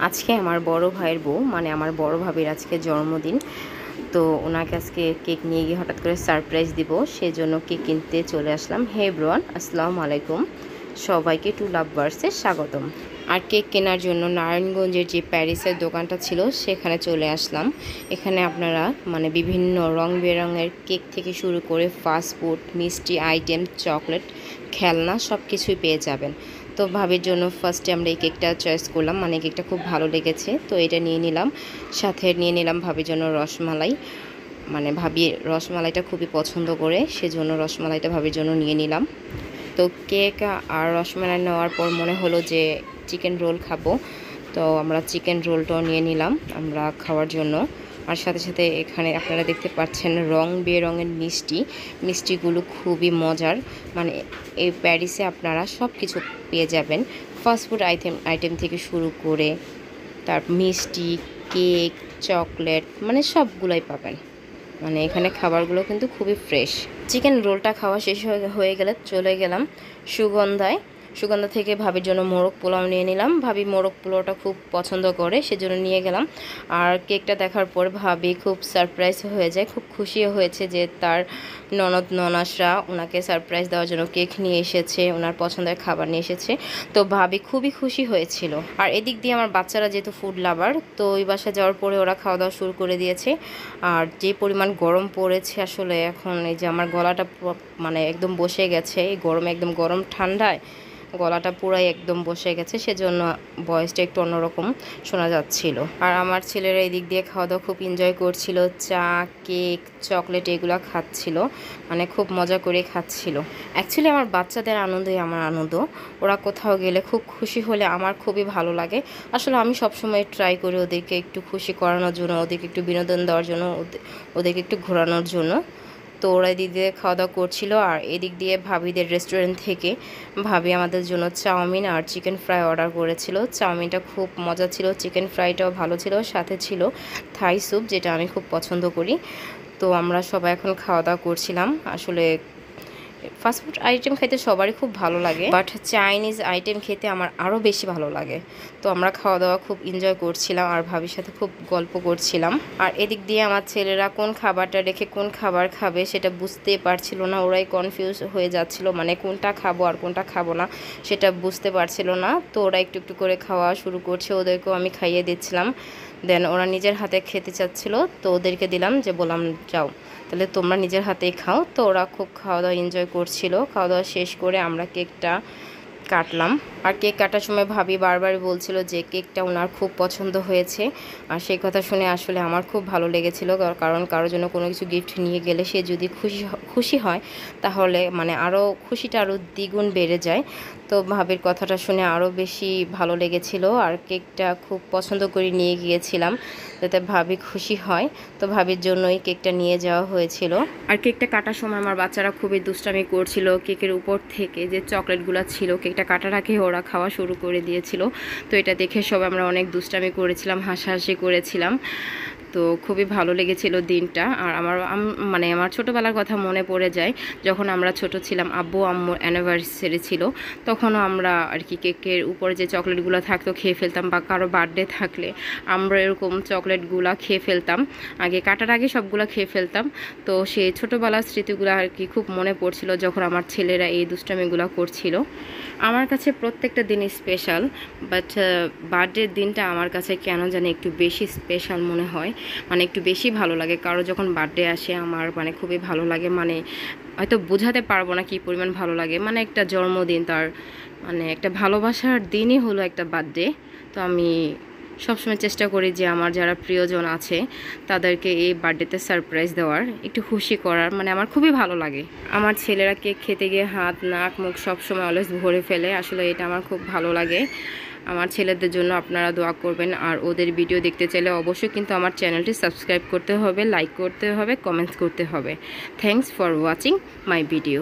আজকে আমার বড় ভাইয়ের বউ মানে আমার বড় ভাবির আজকে জন্মদিন। তো ওনাকে আজকে কেক নিয়ে গিয়ে হঠাৎ করে সারপ্রাইজ দিব, সেজন্য কেক কিনতে চলে আসলাম। হে এভরিওয়ান, আসসালামু আলাইকুম, সবাইকে টু লাভবার্সে স্বাগতম। আর কেক কেনার জন্য নারায়ণগঞ্জের যে প্যারিসের দোকানটা ছিল সেখানে চলে আসলাম। এখানে আপনারা মানে বিভিন্ন রং বেরঙের কেক থেকে শুরু করে ফাস্টফুড, মিষ্টি আইটেম, চকলেট, খেলনা সব কিছুই পেয়ে যাবেন। তো ভাবির জন্য ফার্স্টে আমরা এই কেকটা চয়েস করলাম, মানে কেকটা খুব ভালো লেগেছে, তো এটা নিয়ে নিলাম। সাথে নিয়ে নিলাম ভাবির জন্য রসমালাই, মানে ভাবি রসমালাইটা খুবই পছন্দ করে, সেজন্য রসমালাইটা ভাবির জন্য নিয়ে নিলাম। তো কেক আর রসমালাই নেওয়ার পর মনে হলো যে চিকেন রোল খাবো, তো আমরা চিকেন রোলটাও নিয়ে নিলাম আমরা খাওয়ার জন্য। আর সাথে সাথে এখানে আপনারা দেখতে পাচ্ছেন রং বেরঙের মিষ্টিগুলো খুবই মজার। মানে এই প্যারিসে আপনারা সব কিছু পেয়ে যাবেন, ফাস্টফুড আইটেম থেকে শুরু করে তার মিষ্টি, কেক, চকলেট, মানে সবগুলোই পাবেন। মানে এখানে খাবারগুলো কিন্তু খুবই ফ্রেশ। চিকেন রোলটা খাওয়া শেষ হয়ে গেলে চলে গেলাম সুগন্ধা থেকে ভাবির জন্য মোরগ পোলাও নিয়ে নিলাম। ভাবি মোরগ পোলাওটা খুব পছন্দ করে, সেজন্য নিয়ে গেলাম। আর কেকটা দেখার পর ভাবি খুব সারপ্রাইজ হয়ে যায়, খুব খুশিও হয়েছে যে তার ননাসরা ওনাকে সারপ্রাইজ দেওয়ার জন্য কেক নিয়ে এসেছে, ওনার পছন্দের খাবার নিয়ে এসেছে। তো ভাবি খুবই খুশি হয়েছিল। আর এদিক দিয়ে আমার বাচ্চারা যেহেতু ফুড লাভার, তো ওই বাসায় যাওয়ার পরে ওরা খাওয়া দাওয়া শুরু করে দিয়েছে। আর যে পরিমাণ গরম পড়েছে আসলে এখন এই যে আমার গলাটা মানে একদম বসে গেছে, এই গরমে একদম গরম ঠান্ডায় গলাটা পুরাই একদম বসে গেছে, সেজন্য ভয়েসটা একটু অন্যরকম শোনা যাচ্ছিল। আর আমার ছেলেরা এই দিক দিয়ে খাওয়া দাওয়া খুব এনজয় করছিল, চা, কেক, চকলেট এগুলো খাচ্ছিল, মানে খুব মজা করে খাচ্ছিল। অ্যাকচুয়ালি আমার বাচ্চাদের আনন্দই আমার আনন্দ। ওরা কোথাও গেলে খুব খুশি হলে আমার খুবই ভালো লাগে। আসলে আমি সবসময় ট্রাই করি ওদেরকে একটু খুশি করানোর জন্য, ওদেরকে একটু বিনোদন দেওয়ার জন্য, ওদেরকে একটু ঘোরানোর জন্য। তো ওরা এদিক দিয়ে খাওয়া দাওয়া করছিল। আর এদিক দিয়ে ভাবিদের রেস্টুরেন্ট থেকে ভাবি আমাদের জন্য চাউমিন আর চিকেন ফ্রাই অর্ডার করেছিল। চাউমিনটা খুব মজা ছিল, চিকেন ফ্রাইটাও ভালো ছিল, সাথে ছিল থাই স্যুপ, যেটা আমি খুব পছন্দ করি। তো আমরা সবাই এখন খাওয়া দাওয়া করছিলাম। আসলে ফাস্টফুড আইটেম খেতে সবারই খুব ভালো লাগে, বাট চাইনিজ আইটেম খেতে আমার আরও বেশি ভালো লাগে। তো আমরা খাওয়া দাওয়া খুব এনজয় করছিলাম আর ভাবির সাথে খুব গল্প করছিলাম। আর এদিক দিয়ে আমার ছেলেরা কোন খাবারটা রেখে কোন খাবার খাবে সেটা বুঝতে পারছিল না, ওরাই কনফিউজ হয়ে যাচ্ছিল, মানে কোনটা খাবো আর কোনটা খাবো না সেটা বুঝতে পারছিল না। তো ওরা একটু একটু করে খাওয়া শুরু করছে, ওদেরকেও আমি খাইয়ে দিচ্ছিলাম। দেন ওরা নিজের হাতে খেতে চাচ্ছিল, তো ওদেরকে দিলাম, যে বললাম যাও তাহলে তোমরা নিজের হাতেই খাও। তো ওরা খুব খাওয়া দাওয়া এনজয় করছিল। খাওয়া দাওয়া শেষ করে আমরা কেকটা কাটলাম। আর কেক কাটার সময় ভাবি বারবার বলছিল যে কেকটা ওনার খুব পছন্দ হয়েছে। আর সেই কথা শুনে আসলে আমার খুব ভালো লেগেছিল, কারণ কারোর জন্য কোনো কিছু গিফট নিয়ে গেলে সে যদি খুশি হয় তাহলে মানে আরও খুশিটা আরও দ্বিগুণ বেড়ে যায়। তো ভাবির কথাটা শুনে আরও বেশি ভালো লেগেছিল। আর কেকটা খুব পছন্দ করে নিয়ে গিয়েছিলাম যাতে ভাবি খুশি হয়, তো ভাবির জন্যই কেকটা নিয়ে যাওয়া হয়েছিল। আর কেকটা কাটার সময় আমার বাচ্চারা খুবই দুষ্টামি করছিল, কেকের উপর থেকে যে চকলেটগুলো ছিল কেকটা কাটার আগে ওরা খাওয়া শুরু করে দিয়েছিল। তো এটা দেখে সব আমরা অনেক দুষ্টামি করেছিলাম, হাসাহাসি করেছিলাম। তো খুবই ভালো লেগেছিল দিনটা। আর মানে আমার ছোটোবেলার কথা মনে পড়ে যায়, যখন আমরা ছোট ছিলাম, আব্বু আম্মুর অ্যানিভার্সারি ছিল, তখনও আমরা আর কি কেকের উপরে যে চকলেটগুলো থাকতো খেয়ে ফেলতাম, বা কারো বার্থডে থাকলে আমরা এরকম চকলেটগুলো খেয়ে ফেলতাম, আগে কাটার আগে সবগুলো খেয়ে ফেলতাম। তো সেই ছোটোবেলার স্মৃতিগুলো আর কি খুব মনে পড়ছিল যখন আমার ছেলেরা এই দুষ্টামিগুলো করছিল। আমার কাছে প্রত্যেকটা দিনই স্পেশাল, বাট বার্থডের দিনটা আমার কাছে কেন জানি একটু বেশি স্পেশাল মনে হয়, মানে একটু বেশি ভালো লাগে। কারো যখন বার্থডে আসে আমার মানে খুবই ভালো লাগে, মানে হয়তো বোঝাতে পারবো না কী পরিমাণ ভালো লাগে। মানে একটা জন্মদিন, তার মানে একটা ভালোবাসার দিনই হলো একটা বার্থডে। তো আমি সবসময় চেষ্টা করি যে আমার যারা প্রিয়জন আছে তাদেরকে এই বার্থডেতে সারপ্রাইজ দেওয়ার, একটু খুশি করার, মানে আমার খুবই ভালো লাগে। আমার ছেলেরা কেক খেতে গিয়ে হাত, নাক, মুখ সবসময় অলওয়েজ ভরে ফেলে, আসলে এটা আমার খুব ভালো লাগে। আমার ছেলেদের জন্য আপনারা দোয়া করবেন। আর ওদের ভিডিও দেখতে চাইলে অবশ্যই কিন্তু আমার চ্যানেলটি সাবস্ক্রাইব করতে হবে, লাইক করতে হবে, কমেন্টস করতে হবে। Thanks for watching my video.